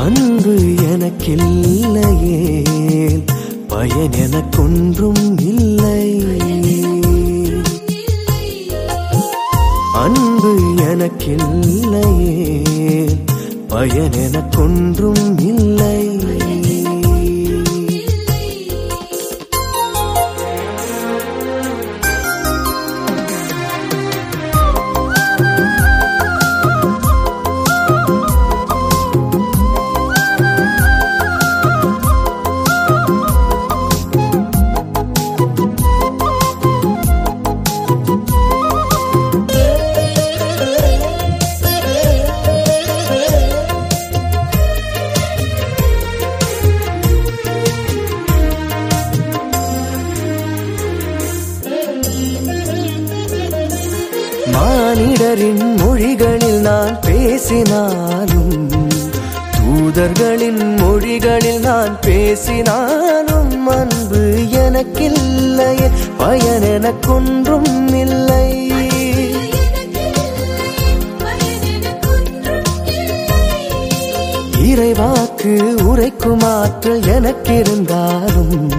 அன்பு எனக்கில்லையே பயன் எனக்கொன்றும் இல்லை. அன்பு எனக்கில்லையே பயன் எனக்கொன்றும் இல்லை. மானிடரின் மொழிகளில் நான் பேசினாலும், தூதர்களின் மொழிகளில் நான் பேசினாலும், அன்பு எனக்கில்லையே பயன் எனக்கொன்றும் இல்லை. இறைவாக்கு உரைக்கும் ஆற்றல் எனக்கிருந்தாலும்,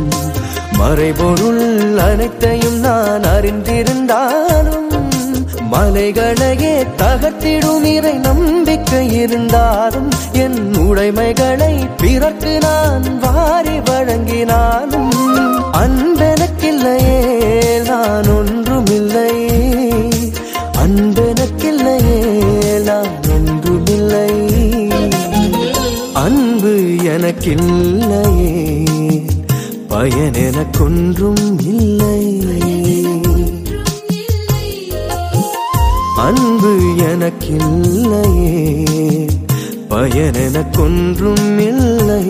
மறைபொருள் அனைத்தையும் நான் அறிந்திருந்தாலும், மலைகளையே தகர்த்திடும் இறை நம்பிக்கை இருந்தாலும், என் உடைமைகளை பிறர்க்கு நான் வாரி வழங்கினாலும், அன்பெனக்கில்லையே நான் ஒன்றுமில்லை. அன்பெனக்கில்லையே நான் ஒன்றுமில்லை. அன்பு எனக்கில்லையே பயன் எனக்கொன்றும் இல்லை. அன்பு எனக்கில்லையே பயன் எனக்கொன்றும் இல்லை.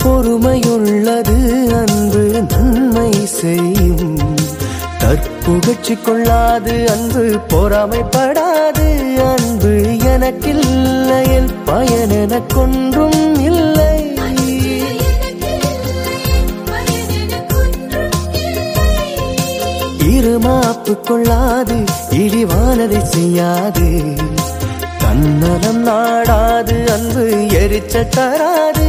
பொறுமையுள்ளது அன்பு நன்மை செய்யும். தற்புகழ்ச்சி கொள்ளாது அன்பு பொறாமைப்படாது. அன்பு எனக்கில்லையே பயன் எனக்கொன்றும் இல்லை. இருமாப்பு கொள்ளாது, இழிவானதை செய்யாது. தன்னலம் நாடாது, அன்பு எரிச்சல் தராது.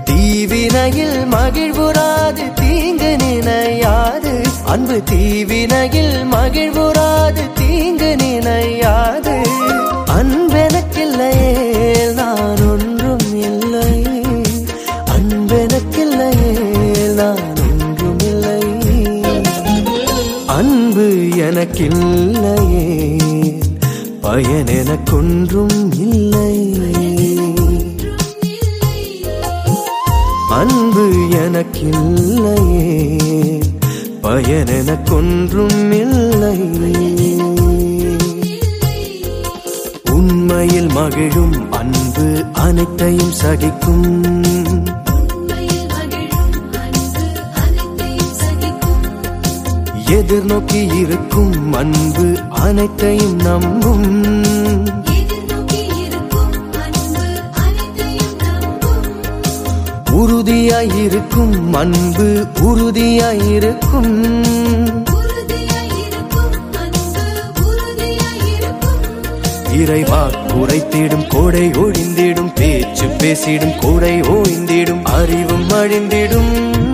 தீவினையில் மகிழ்வுறாது, தீங்கு நினையாது. அன்பு தீவினையில் மகிழ்வுறாது, தீங்கு நினையாது. அன்பெனக்கில்லையே நான் ஒன்றும் இல்லை. அன்பெனக்கில்லையே நான் ஒன்றும் இல்லை. அன்பு எனக்கில்லையே பயன் எனக்கொன்றும் இல்லை. அன்பு எனக்கில்லையே பயன் எனக்கொன்றும் இல்லை. உண்மையில் மகிழும் அன்பு அனைத்தையும் சகிக்கும். எதிர்நோக்கி இருக்கும் அன்பு அனைத்தையும் நம்பும். உறுதியாயிருக்கும் அன்பு உறுதியாயிருக்கும். இறைவா உரைத்திடும் கோடை ஒழிந்திடும். பேச்சு பேசிடும் கோடை ஓய்ந்திடும். அறிவும் அழிந்திடும்.